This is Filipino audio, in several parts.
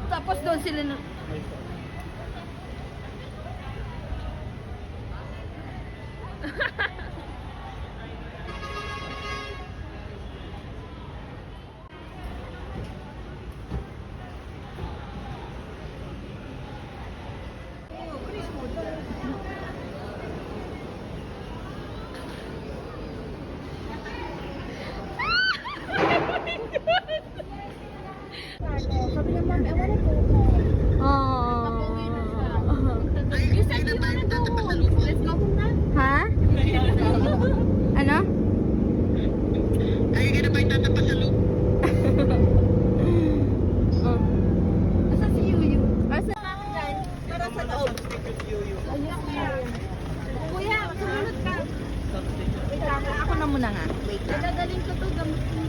Tapos doon sila na... Sabi niya, ma'am, ewan ko. You said you wanna go home. Let's go home now. Ha? Ano? Are you gonna buy Tata pa sa loop? Asan si Yuyu? Asa kami dyan? Para sa loob. Kuya, sumunod ka. Wait lang. Ako na muna nga. Wait lang. Dadalhin ko to gamit ko.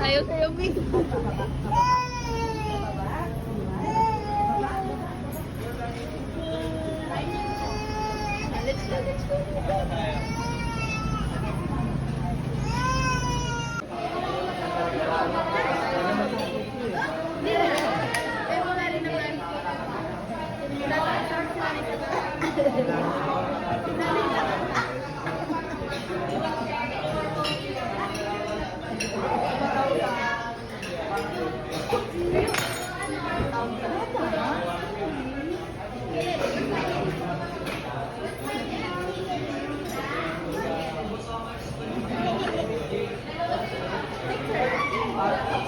Ayaw sa'yo, Big. Let's go.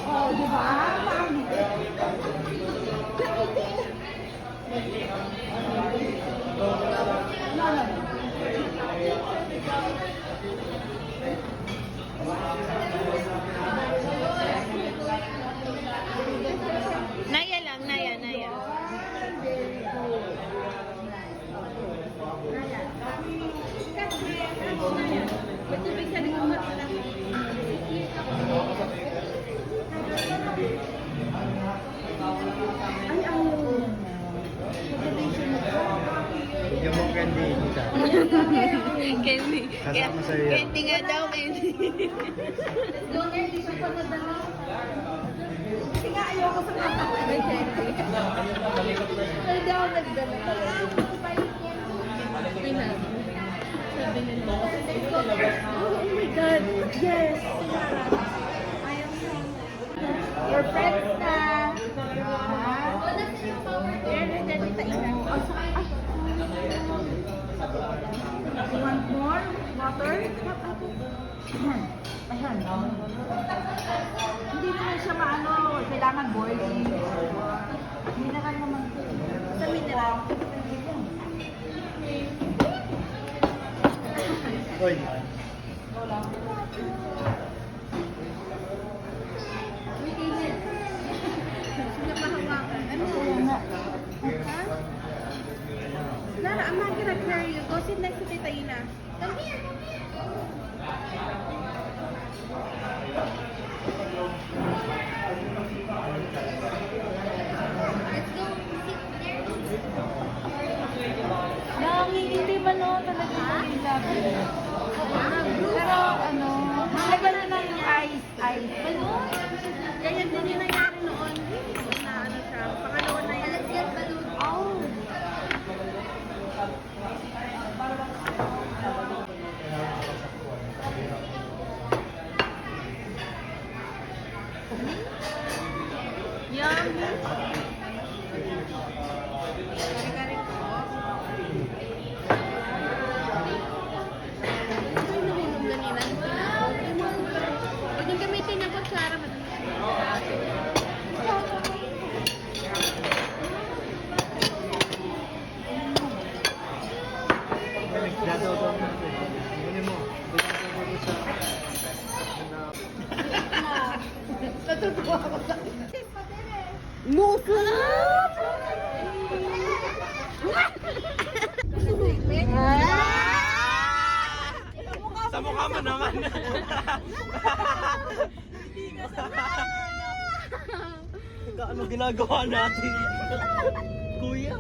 Oh, di ba? Naya lang, Naya, Naya. Bigyan mo candy, Nita. Candy. Kasama sa'yo yan. Candy nga daw, candy. Kasi nga ayoko sa mga May candy. Hindi ako nagdala talaga. Sabi na. Sabi nila. Oh my God. Yes. Your friends na. You want more water? Ayan. Hindi naman siya maano, kailangan boiling. Mineral naman. Sa mineral. Hoy. Lara, I'm not gonna carry you. Go sit next to Tita Ina. Come here, come here. Let's go sit there. Hindi ba no talaga pero ano, lagyan na lang yung ice. Ganyan din yung nangyari noon. Na ano siya, pangalawa na yun. Alagyan balloon. Oh. Huwag yung gamitin yung kutsara. Dato daw mo. Kunin mo. Bigyan mo sa... Natutuwa ako sa... Muso! Sa mukha mo naman. ano ginagawa natin? Kuya.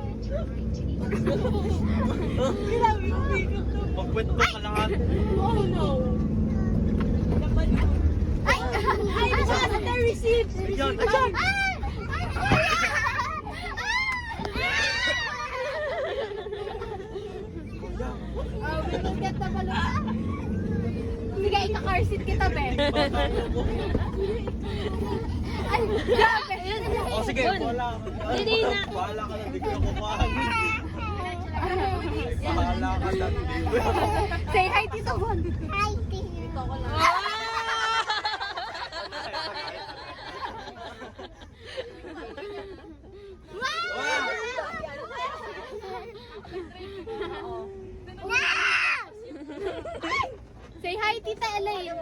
Pagkwet ko ka lahat. Oh no! Ay! Ay! Nasa receipt! Ayan, Ayan! We will get the balloon. Sige, ika-car seat kita, be. Ay, grabe. O sige, wala. Hindi na. Bahala ka na, di ko nakukuhaan. Bahala ka na, di ko. Say hi, Tito Bon. Hi, Tito. Say hi, Tita Elaine.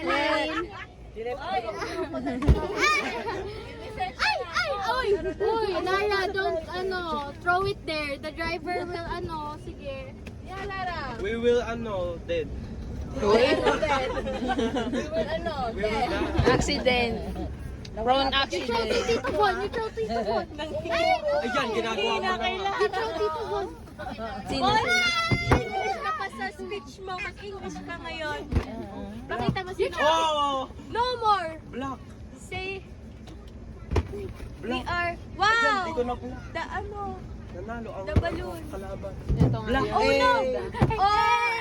Elaine. Ay! Ay! Uy! Uy! Lara, don't, throw it there. The driver will, sige. Yeah, Lara. We will, dead. We will die. Accident. Prone You throw to Tito Bon. You throw to Tito Bon. Ayan, ginagawa mo na. You throw Tito Bon. Sino? English ka pa sa speech mo. Mag-English ka ngayon. Pakita mo sino. Oh! No more. Black. Say, we Black. are, Ayan, di ko wow. na po. Nanalo ang The balloon. kalaban. Ito nga. Black. Oh no. Oh!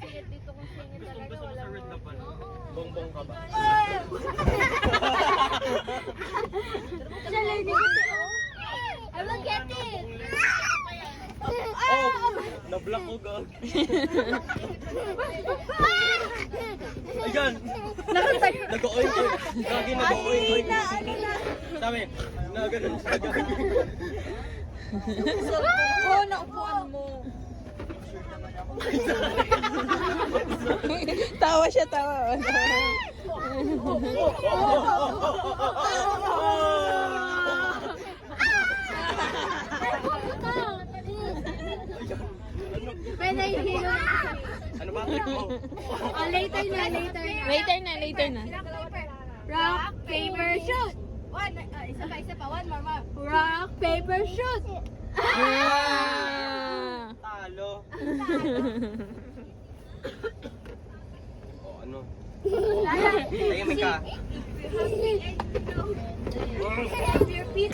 Gusto mo sa red na pala. Bongbong ka ba? Siya learning ito. I will get it. Oh! Na-block ko, gag. Ayan! Nag-oink-oink. Gagi, nag-oink-oink. Sabi, na ganun siya, gagi. Oh, naupuan mo. Tawa siya, tawa. When I hear Ano ba? Oh. later na. Later na. Rock, paper, shoot. Isa pa. One more. Rock, paper, shoot. Ah. Talo. Oh, ano? Tahimik ka. Your feet.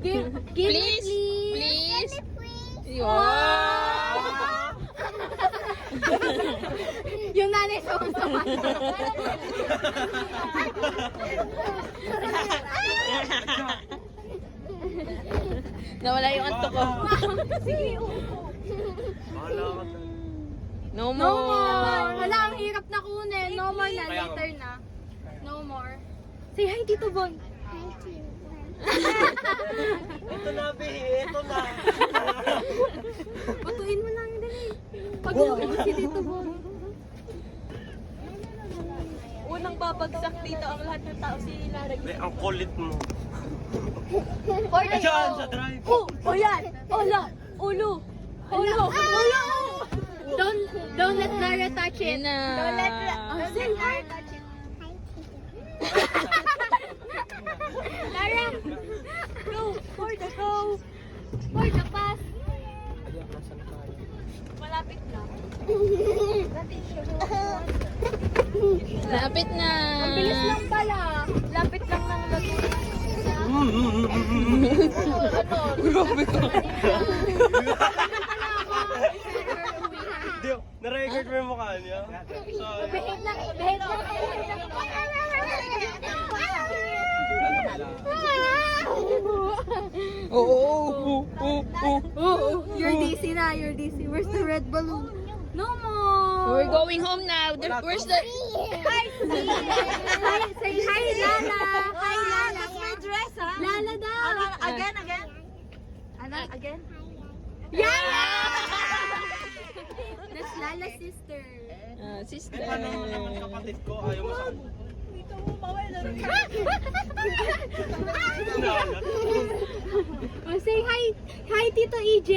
Give Please. Wow. Yung nanay sa usapan. Nawala yung antok ko. Sige, upo. Bahala ka na. No No more. more. Wala, ang hirap na kunin. No more na, Kaya later na. No more. Say hi, Tito Bon. Ito na, Bi. Ito na. Patuin mo lang, dali. Pag-uwi mo si Tito Bon. Unang babagsak dito ang lahat ng tao si Lara. Be, ang kulit mo. Order. Diyan, sa drive. Oh, yan. Ulo. Ulo. Ulo. Ulo. Don't let Lara touch it. Yun na. Don't let Lara touch it. Lara, go for the go. For the pass. Ayan, nasan tayo? Malapit na. Lapit na. Ang bilis lang pala. Lapit lang ng Laguna. Grabe ka. Dio, na-record mo yung mukha niya? Sorry. Behave lang. Behave lang. Oo. Oh, you're DC na. You're DC. Where's the red balloon? No more. We're going home now. Where's the... Hi, say hi, Lala. Hi, Lala. That's my dress, ha? Lala daw. Again. Again? Yeah! That's Lala's sister. Sister. Eh, paano naman kapatid ko? Ayaw mo sa... Dito mo, bawal na rin. Nalat. Oh, say hi. Hi, Tito EJ.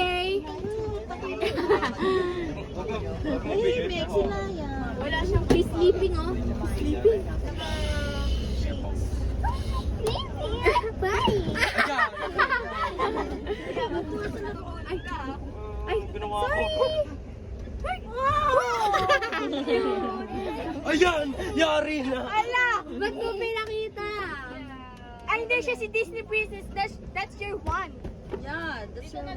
Tahimik, sila yan. Wala siyang he's sleeping, oh. He's sleeping. Bye. Ay, sorry. Ayan! Yari na! Ala! Ba't mo pinakita? Ay, hindi siya si Disney Princess. That's your one. Yeah, that's your one.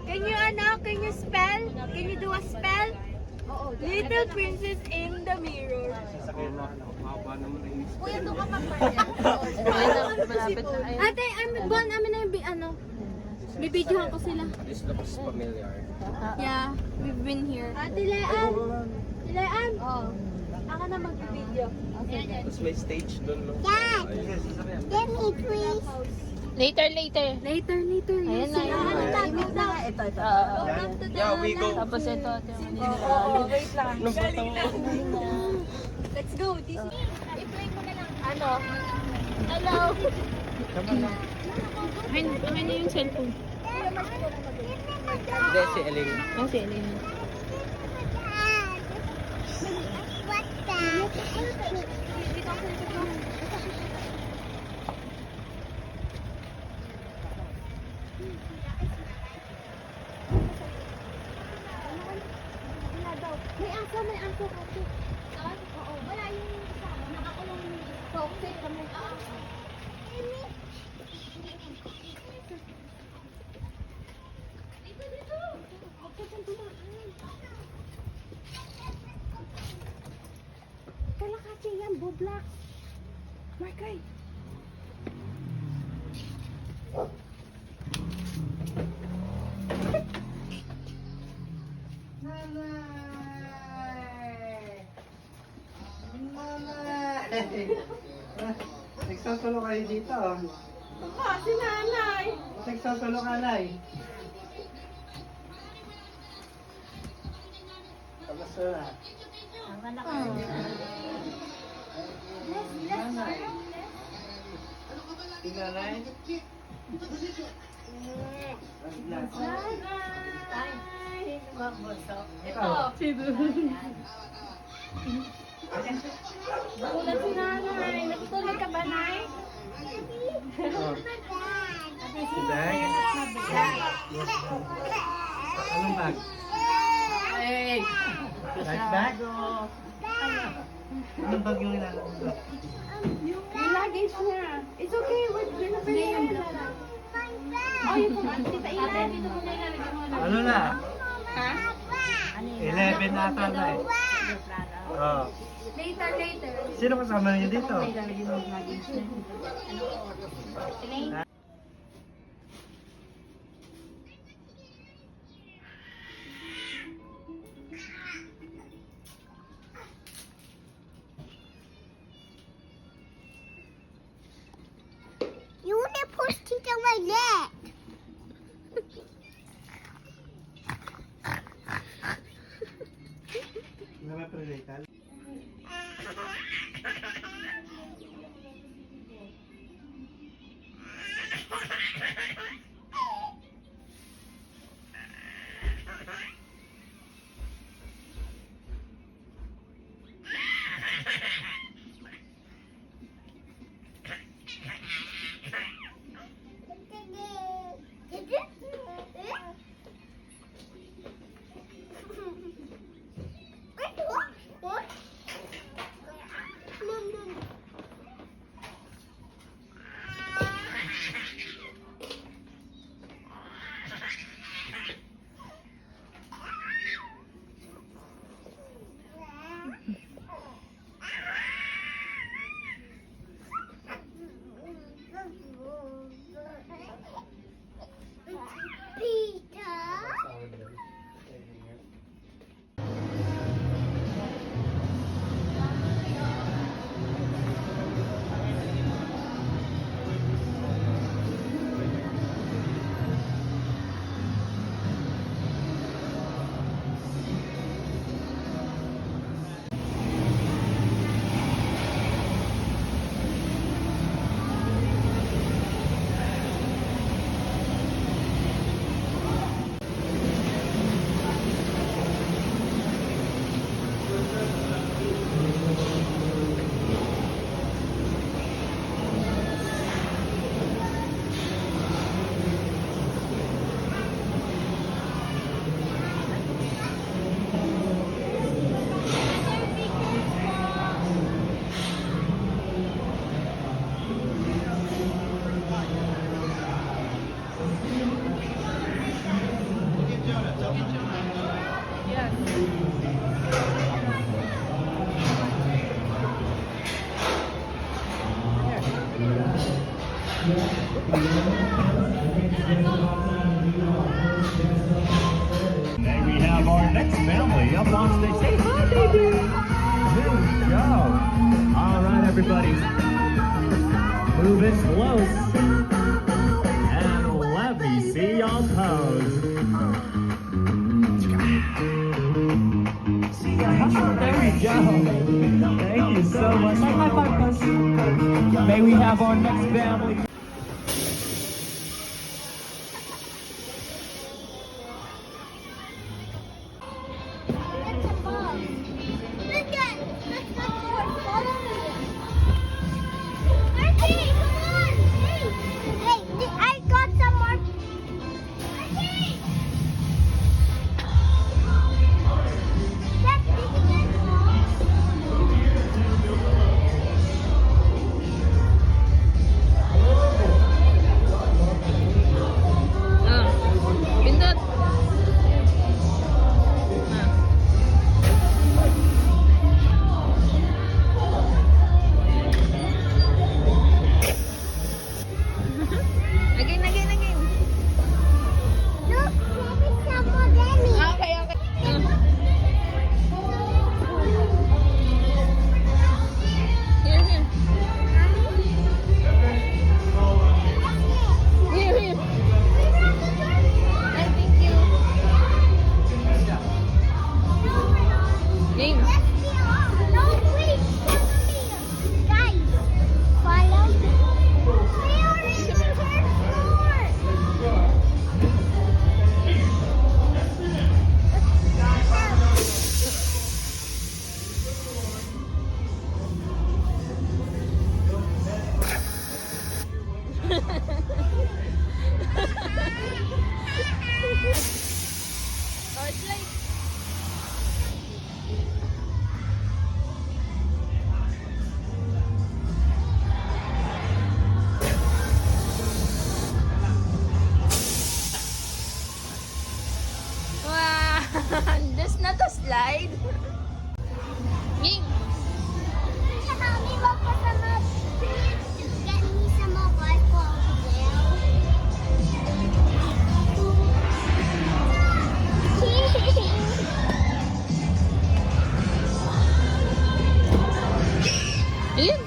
Can you, can you spell? Can you do a spell? Little Princess in the Mirror. Kuya, doon ka malapit na. Ayun. Ate, amin na yung, bibidyohan ko sila. This looks familiar. Yeah, we've been here. Ate Lean! Lean! Oh. Ako na magbibidyo. Tapos may stage doon, no? Dad! Ayun. Let me please. Later. Later. Ayan na, ayan na. Ito. Yeah, we go. Tapos ito. Wait lang. Ano ba ito? Let's go. I-play mo na lang. Ano? Hello. Akin na yung cellphone. Hindi, si Ellen. Oh, si Elena. May aso kasi. Oo, wala yung isa. Nakakulong yung isa. Toxic kami. Dito. Huwag ka dyan dumaan. Wala kasi yan, bublak. Markay. Nagsasalo kayo dito. Si nanay. Nagsasalo ka, Nay. Kamusta na? Nanay. Si Nanay? Ikaw. Ulan si nanay. Natutulog ka ba, nay? Si Day? Anong bag? Hey! Life bag o? Anong bag yung ilalagay mo? Yung luggage niya. It's okay. We're not very Oh, yung pang tita Ilan. Dito mo na ilalagay mo. Ano na? Ha? 11 ata na eh. Oh. Later. Sino kasama niyo dito? You want to push Tita like that? Hindi ba pre-legal? baby up on stage. Say hi, baby. There we go. All right, everybody. Moving close. And let me see y'all pose. There we go. Thank you so much. High five, Coach. May we have our next family. Pindot. Again. Okay. Here. Thank you. Name. Oh, it's like wow, that's not a slide. Ying. Ayun.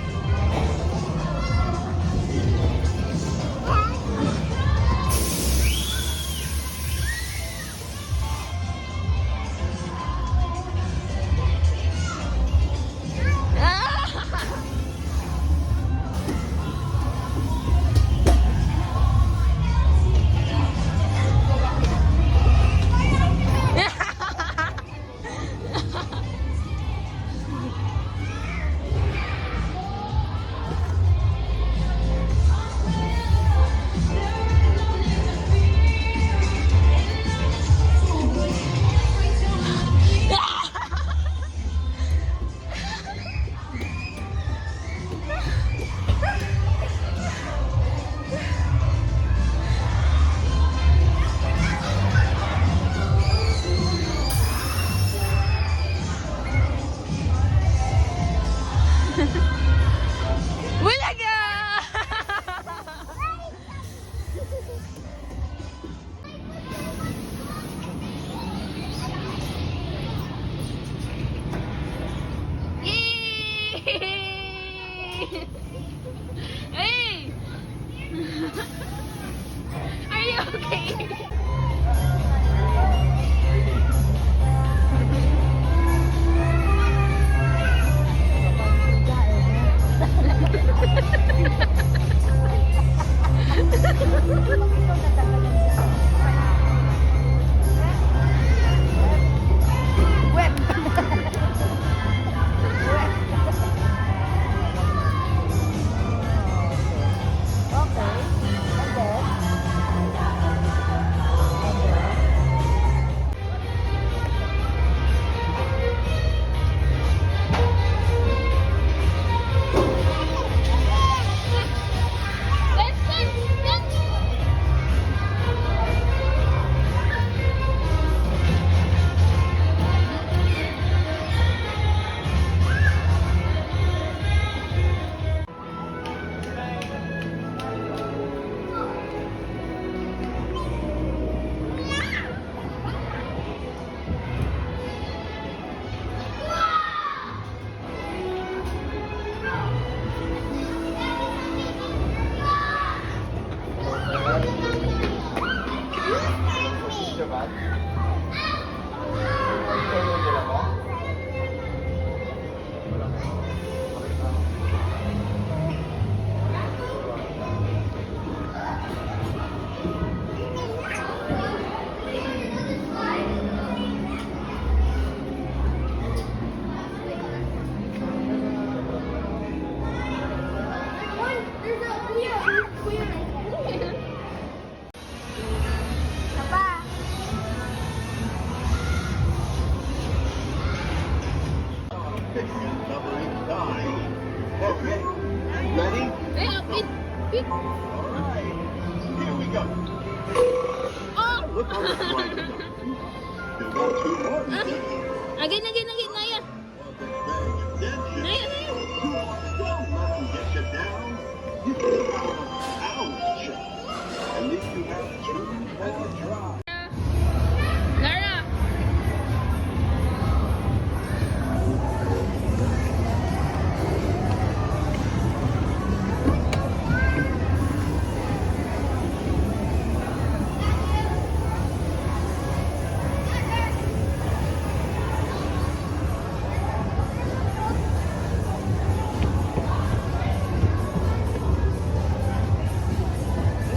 Bulaga! Yay! Hey! Are you okay? Oh! Look on the bright side. There were 2 more. Again, Naya. Naya. Don't let them get you down. You ouch. At least you have 2 more tries. Lara.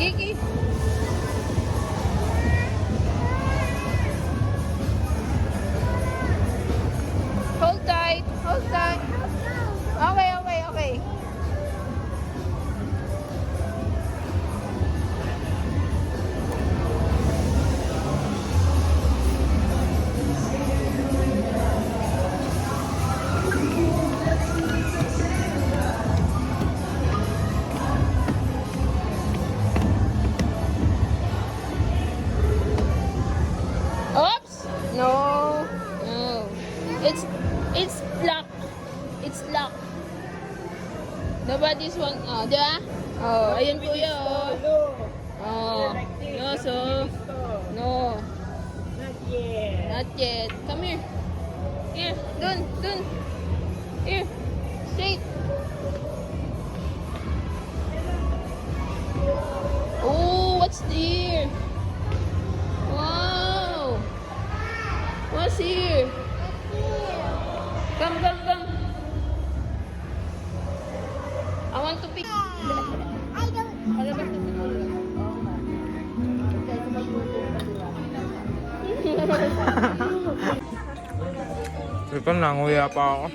Gigi. Hold tight. Hold tight. Okay. Oops! No. It's locked. It's locked. Nobody's one. Oh, di ba? Oh, ayun kuya. Oh. No, so. No. Not yet. Not yet. Come here. Here. Dun. Here. Straight. Oh, what's there? Wow. What's here? Come. I want to pick. Ito, nanguya pa ako.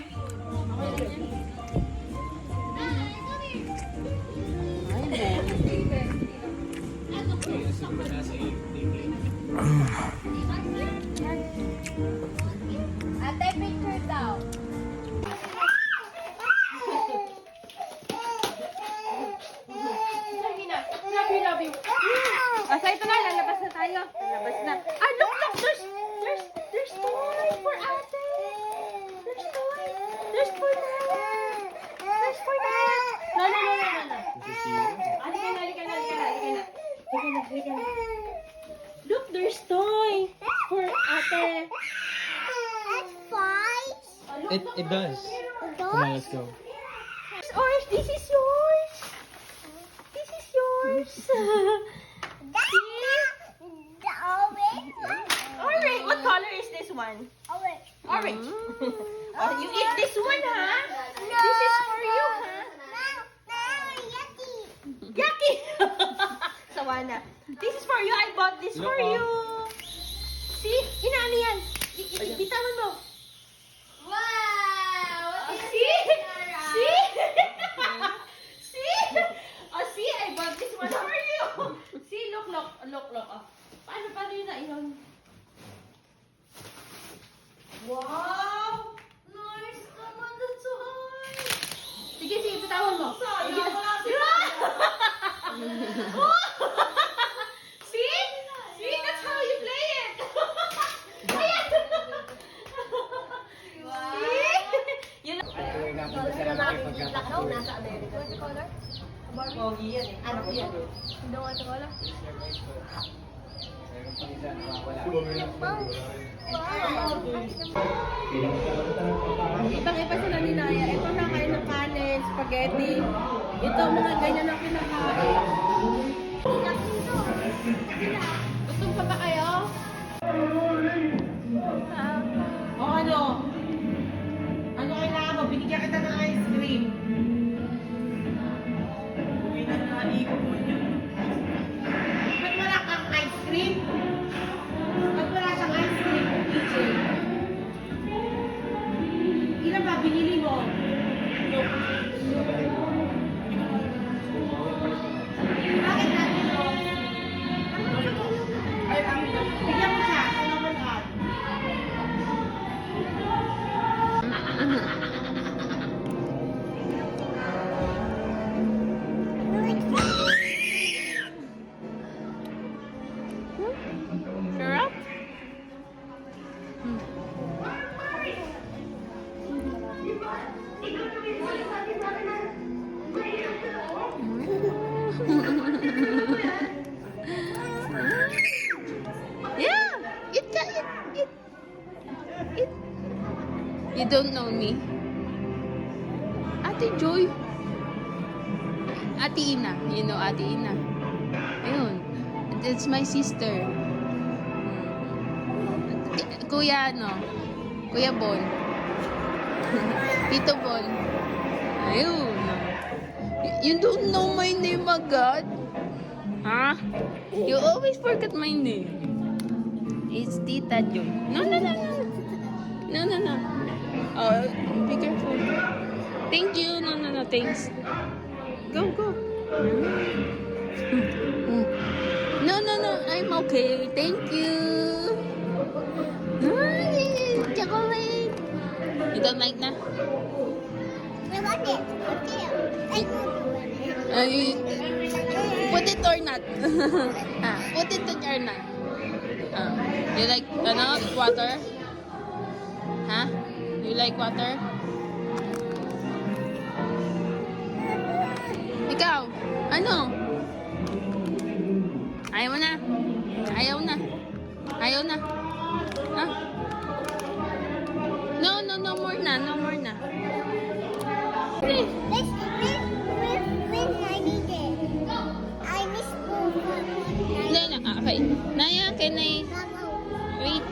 Ate, picture daw. Asa ito na, lalabas na tayo. Lalabas na. Ah, look, there's toy for ate. There's toy. There's for that. There's for that. No. Halika na. Look, there's toy for ate. It does. Come on, let's go. Orange, this is yours. This is yours. Orange. What color is this one? Orange. Oh, you eat this one, huh? This is for you, huh? Yucky. Sawana. This is for you. I bought this for you. See? Inaano yan? Bitawan mo. Wow! See? See? See? Oh, see? I bought this one for you. See? Look. Oh. Paano yun na iyon? Wow! Nice naman the toy! Sige, bitawan mo. See? See? That's how you play it. Ayan! See? Yun nasa America. What's the color? Pogi yan eh. Ano ko yan? You don't want the color? Ibang-iba sila ni Naya. Ito nakain ng kanin, spaghetti. Ito, mga ganyan ang kinakain. Gusto pa ba kayo? O ano? Ano kailangan mo? Binigyan kita ng ice cream. Ba't wala kang ice cream? Ba't wala siyang ice cream, DJ? Ilan ba binili mo? Bakit natin mo? You don't know me? Ate Joy. Ate Ina. You know Ate Ina? Ayun. That's my sister. Kuya, ano? Kuya Bon. Tito Bon. Ayun. You don't know my name agad? Huh? You always forget my name. It's Tita Joy. No. No. Oh, be careful. Thank you. No. Thanks. Go. No. I'm okay. Thank you. Ay, chocolate. You don't like na? Put it or not? Put it or not? You like water? Huh? You like water? Ikaw, ano? Ayaw na. Ha? No more na. No. Okay. Naya, can I wait?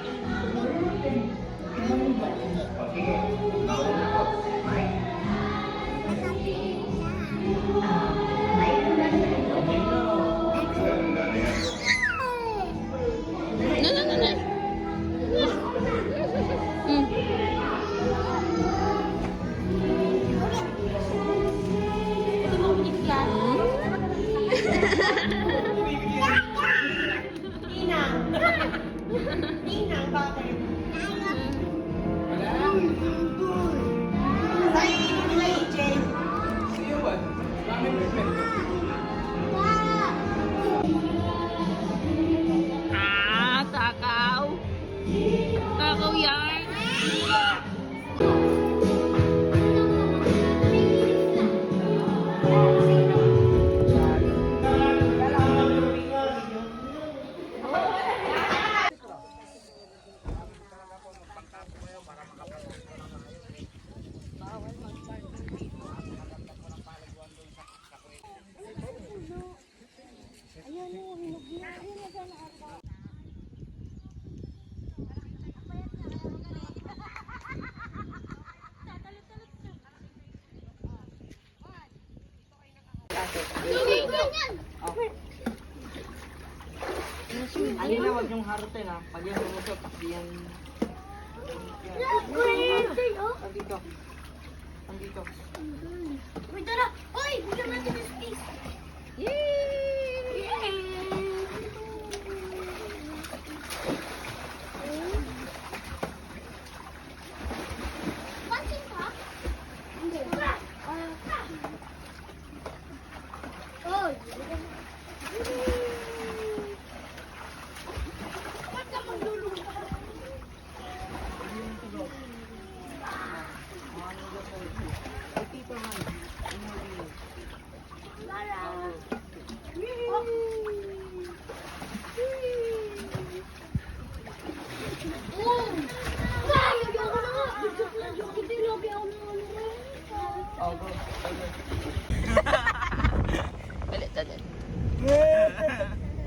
No. Ninang, bakit? Takaw. Takaw yan. Alin na, wag yung harutin ha. Pag yung lumusot, yan. Andito. Wait, tara! Uy! Bigyan natin ng space! Pansin ka? Hindi. Ba't ka maglulunod?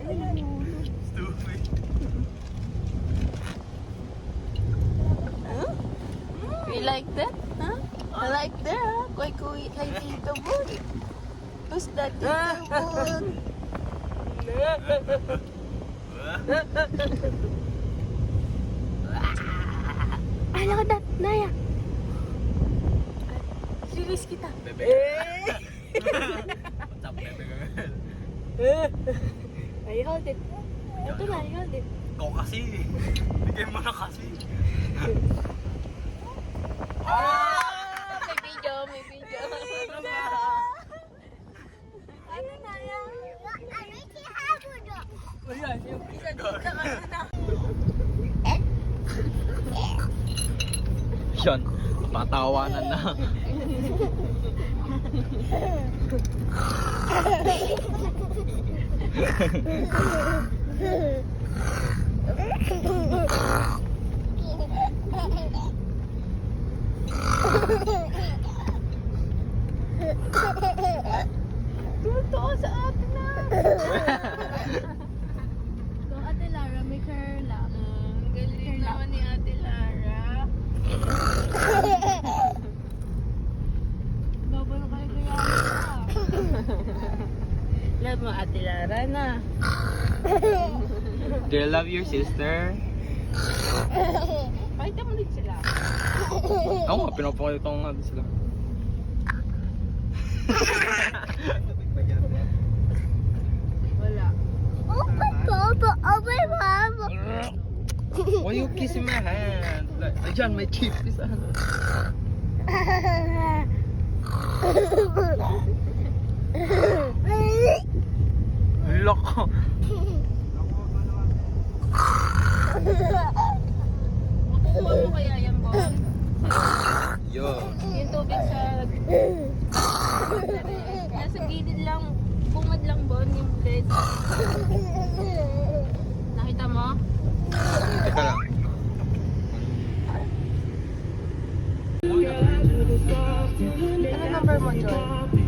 Ulit. Stupid. You like that? Huh? I like that, huh? Kay Tito Boy. Who's that Tito Boy? Ano ka na, Naya? Release kita. Bebe. What's up, bebe girl? I hold it. Ito na, I hold it. Ikaw kasi. Bigay mo na kasi. May video. Ano na yan? Ano ikihabod o? Ayan, yung isa dito na. Sean, patawanan na. na. Do you love your sister? Pakita mo din sila. Oo nga, pinapakita ko nga sila. Wala. Why you kissing my hand? Like, ayan, may chip sa hand. Loko. Makukuha mo kaya yan, Bon? Yo. Yung tubig sa... Nasa gilid lang. Bungad lang, Bon, yung bed. Nakita mo? Teka lang. Ano number mo, Joy?